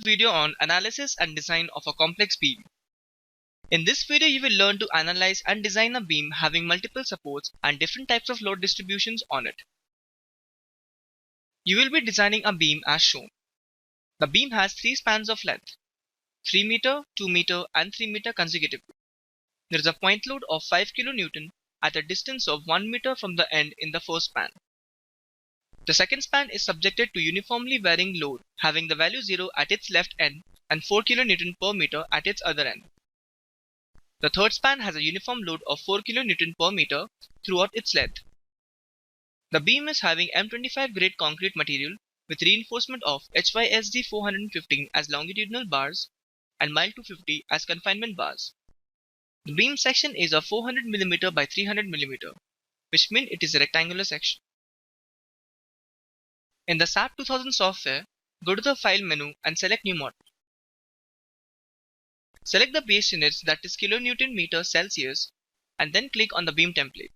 video on analysis and design of a complex beam. In this video, you will learn to analyze and design a beam having multiple supports and different types of load distributions on it. You will be designing a beam as shown. The beam has three spans of length: 3 meter, 2 meter and 3 meter consecutively. There is a point load of 5 kN at a distance of 1 meter from the end in the first span. The second span is subjected to uniformly varying load, having the value 0 at its left end and 4 kN per meter at its other end. The third span has a uniform load of 4 kN per meter throughout its length. The beam is having M25 grade concrete material with reinforcement of HYSD 415 as longitudinal bars and mile 250 as confinement bars. The beam section is of 400 mm by 300 mm, which means it is a rectangular section. In the SAP 2000 software, go to the File menu and select New Model. Select the base units, that is kilonewton meter Celsius, and then click on the beam template.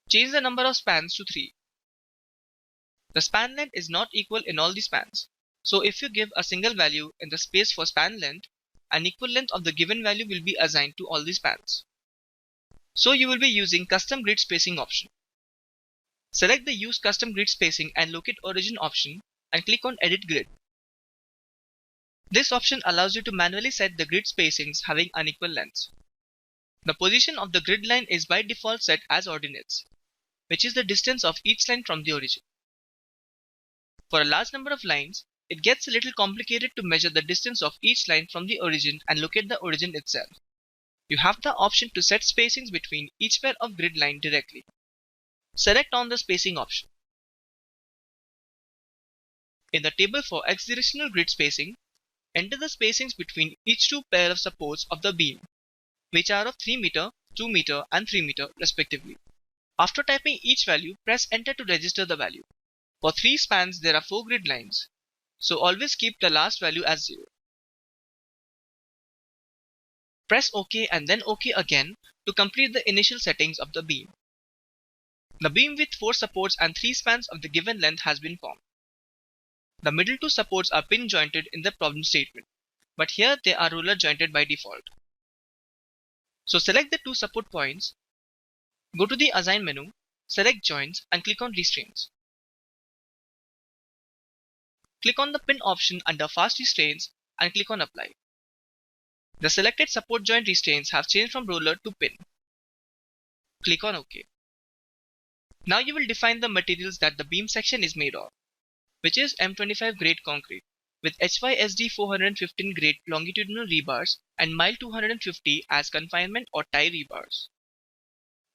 Change the number of spans to 3. The span length is not equal in all the spans, so if you give a single value in the space for span length, an equal length of the given value will be assigned to all the spans. So you will be using custom grid spacing option. Select the Use Custom Grid Spacing and Locate Origin option and click on Edit Grid. This option allows you to manually set the grid spacings having unequal lengths. The position of the grid line is by default set as ordinates, which is the distance of each line from the origin. For a large number of lines, it gets a little complicated to measure the distance of each line from the origin and locate the origin itself. You have the option to set spacings between each pair of grid line directly. Select on the spacing option. In the table for x-directional grid spacing, enter the spacings between each two pair of supports of the beam, which are of 3 meter, 2 meter and 3 meter respectively. After typing each value, press enter to register the value. For 3 spans there are 4 grid lines, so always keep the last value as 0. Press OK and then OK again to complete the initial settings of the beam. The beam with 4 supports and 3 spans of the given length has been formed. The middle 2 supports are pin jointed in the problem statement, but here they are roller jointed by default. So select the 2 support points, go to the Assign menu, select Joints and click on Restraints. Click on the pin option under Fast Restraints and click on Apply. The selected support joint restraints have changed from roller to pin. Click on OK. Now you will define the materials that the beam section is made of, which is M25 grade concrete with HYSD 415 grade longitudinal rebars and mile 250 as confinement or tie rebars.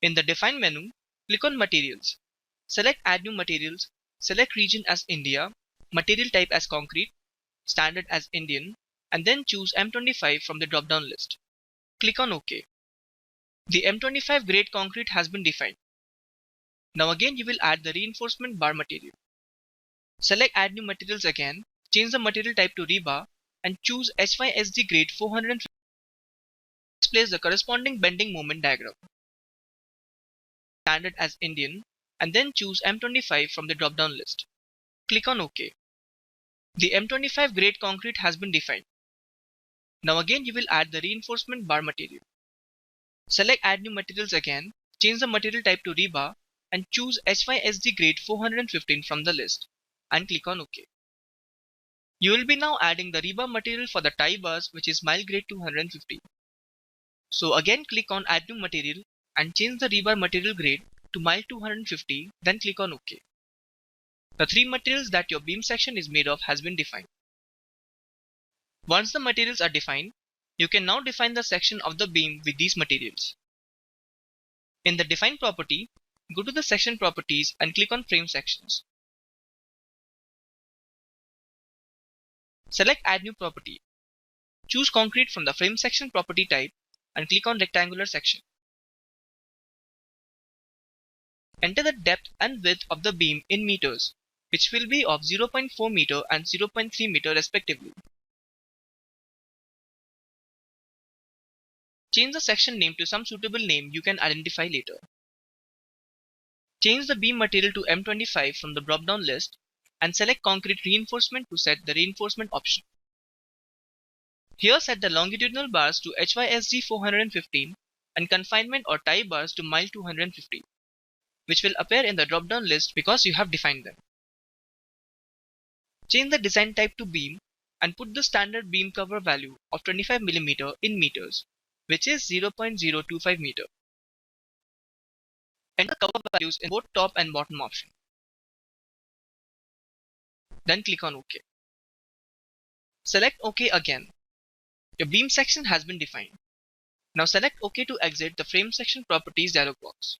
In the Define menu, click on Materials. Select Add New Materials, select Region as India, Material Type as Concrete, Standard as Indian, and then choose M25 from the drop-down list. Click on OK. The M25 grade concrete has been defined. Now again you will add the reinforcement bar material. Select Add New Materials again, change the material type to rebar and choose HYSD grade 450. Displays the corresponding bending moment diagram. Standard as Indian and then choose M25 from the drop-down list. Click on OK. The M25 grade concrete has been defined. Now again you will add the reinforcement bar material. Select Add New Materials again, change the material type to rebar and choose HYSD grade 415 from the list and click on OK. You will be now adding the rebar material for the tie bars, which is mile grade 250. So again click on Add New Material and change the rebar material grade to mile 250, then click on OK. The 3 materials that your beam section is made of has been defined. Once the materials are defined, you can now define the section of the beam with these materials. In the Define property, go to the Section Properties and click on Frame Sections. Select Add New Property. Choose Concrete from the Frame Section property type and click on Rectangular Section. Enter the depth and width of the beam in meters, which will be of 0.4 meter and 0.3 meter respectively. Change the section name to some suitable name you can identify later. Change the beam material to M25 from the drop-down list and select concrete reinforcement to set the reinforcement option. Here set the longitudinal bars to HYSD 415 and confinement or tie bars to mile 250, which will appear in the drop-down list because you have defined them. Change the design type to beam and put the standard beam cover value of 25 mm in meters, which is 0.025 meter. Enter cover values in both top and bottom option. Then click on OK. Select OK again. Your beam section has been defined. Now select OK to exit the frame section properties dialog box.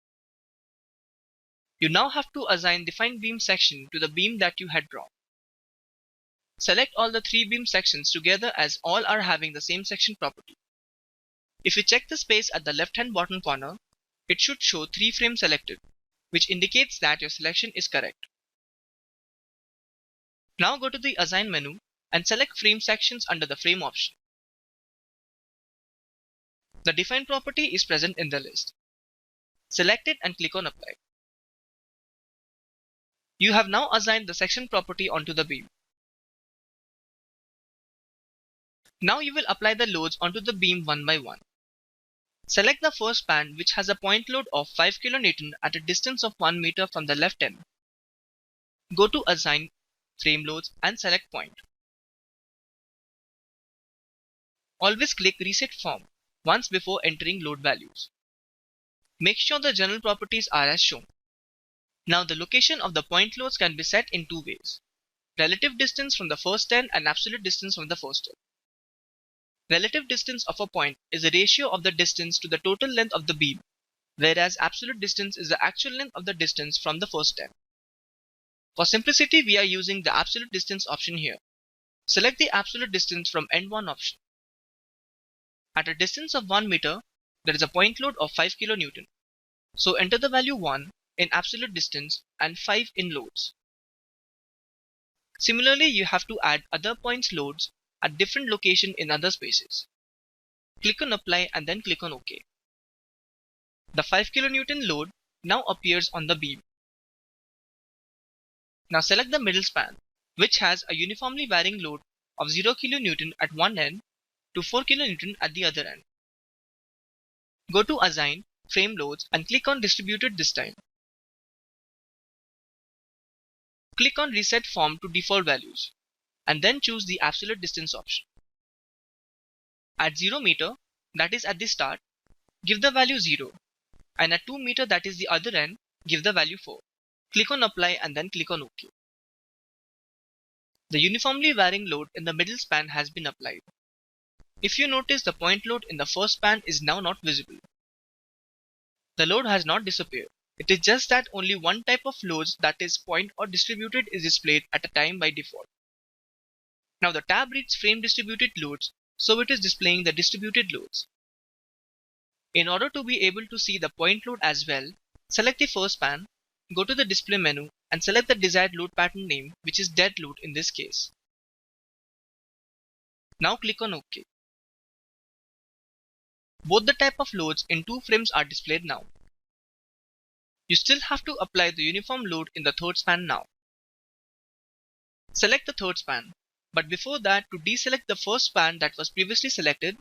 You now have to assign defined beam section to the beam that you had drawn. Select all the three beam sections together as all are having the same section property. If you check the space at the left hand bottom corner, it should show 3 frames selected, which indicates that your selection is correct. Now go to the Assign menu and select Frame Sections under the Frame option. The defined property is present in the list. Select it and click on Apply. You have now assigned the section property onto the beam. Now you will apply the loads onto the beam one by one. Select the first span, which has a point load of 5 kN at a distance of 1 meter from the left end. Go to Assign, Frame Loads and select Point. Always click Reset Form once before entering load values. Make sure the general properties are as shown. Now the location of the point loads can be set in two ways: relative distance from the first end and absolute distance from the first end. Relative distance of a point is the ratio of the distance to the total length of the beam, whereas absolute distance is the actual length of the distance from the first end. For simplicity, we are using the absolute distance option here. Select the absolute distance from end 1 option. At a distance of 1 meter, there is a point load of 5 kN. So enter the value 1 in absolute distance and 5 in loads. Similarly, you have to add other points loads at different location in other spaces. Click on Apply and then click on OK. The 5 kN load now appears on the beam. Now select the middle span, which has a uniformly varying load of 0 kN at one end to 4 kN at the other end. Go to Assign, Frame Loads and click on Distributed this time. Click on Reset Form to default values and then choose the absolute distance option. At 0 meter, that is at the start, give the value 0, and at 2 meter, that is the other end, give the value 4. Click on Apply and then click on OK. The uniformly varying load in the middle span has been applied. If you notice, the point load in the first span is now not visible. The load has not disappeared. It is just that only one type of loads, that is point or distributed, is displayed at a time by default. Now the tab reads frame distributed loads, so it is displaying the distributed loads. In order to be able to see the point load as well, select the first span, go to the display menu and select the desired load pattern name, which is dead load in this case. Now click on OK. Both the type of loads in two frames are displayed now. You still have to apply the uniform load in the third span now. Select the third span, but before that, to deselect the first span that was previously selected,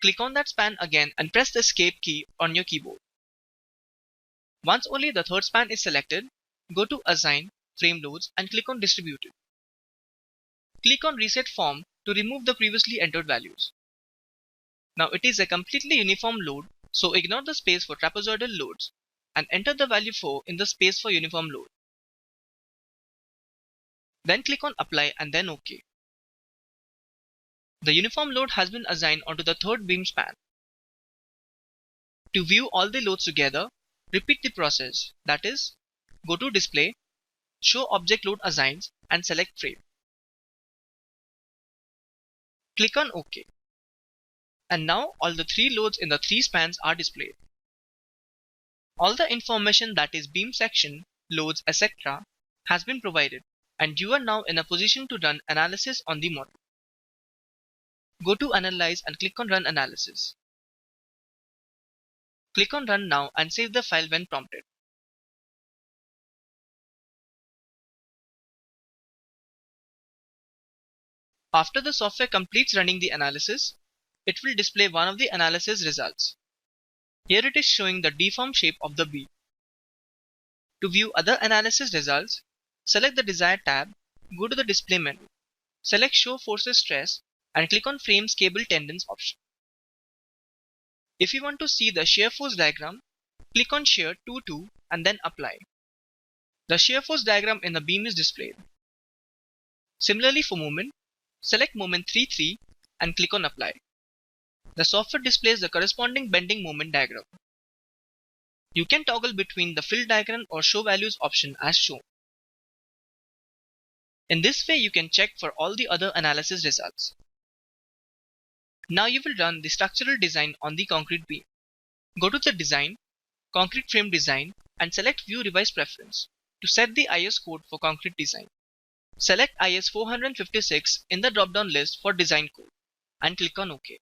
click on that span again and press the escape key on your keyboard. Once only the third span is selected, go to Assign, Frame Loads and click on Distributed. Click on Reset Form to remove the previously entered values. Now it is a completely uniform load, so ignore the space for trapezoidal loads and enter the value 4 in the space for uniform load. Then click on Apply and then OK. The uniform load has been assigned onto the third beam span. To view all the loads together, repeat the process, that is, go to Display, Show Object Load Assigns and select Frame. Click on OK. And now all the three loads in the three spans are displayed. All the information, that is beam section, loads, etc. has been provided, and you are now in a position to run analysis on the model. Go to Analyze and click on Run Analysis. Click on Run now and save the file when prompted. After the software completes running the analysis, it will display one of the analysis results. Here it is showing the deformed shape of the beam. To view other analysis results, select the desired tab, go to the display menu, select Show Forces Stress and click on Frames Cable Tendons option. If you want to see the shear force diagram, click on Shear 2-2 and then Apply. The shear force diagram in the beam is displayed. Similarly for moment, select moment 3-3 and click on Apply. The software displays the corresponding bending moment diagram. You can toggle between the Fill Diagram or Show Values option as shown. In this way, you can check for all the other analysis results. Now you will run the structural design on the concrete beam. Go to the Design, Concrete Frame Design and select View Revise Preference to set the IS code for concrete design. Select IS 456 in the drop-down list for design code and click on OK.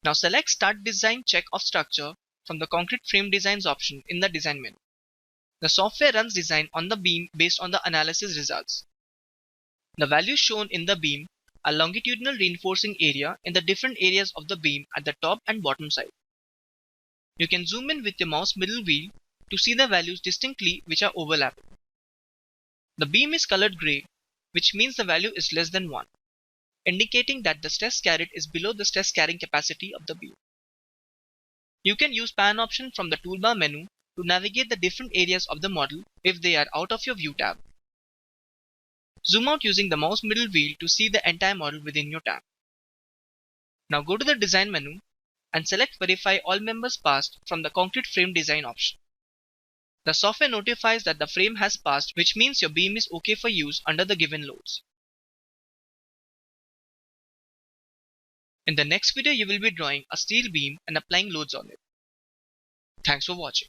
Now select Start Design Check of Structure from the Concrete Frame Designs option in the Design menu. The software runs design on the beam based on the analysis results. The values shown in the beam are longitudinal reinforcing area in the different areas of the beam at the top and bottom side. You can zoom in with your mouse middle wheel to see the values distinctly which are overlapping. The beam is colored gray, which means the value is less than 1, indicating that the stress carried is below the stress carrying capacity of the beam. You can use Pan option from the toolbar menu to navigate the different areas of the model if they are out of your View tab. Zoom out using the mouse middle wheel to see the entire model within your tab. Now go to the Design menu and select Verify All Members Passed from the Concrete Frame Design option. The software notifies that the frame has passed, which means your beam is okay for use under the given loads. In the next video, you will be drawing a steel beam and applying loads on it. Thanks for watching.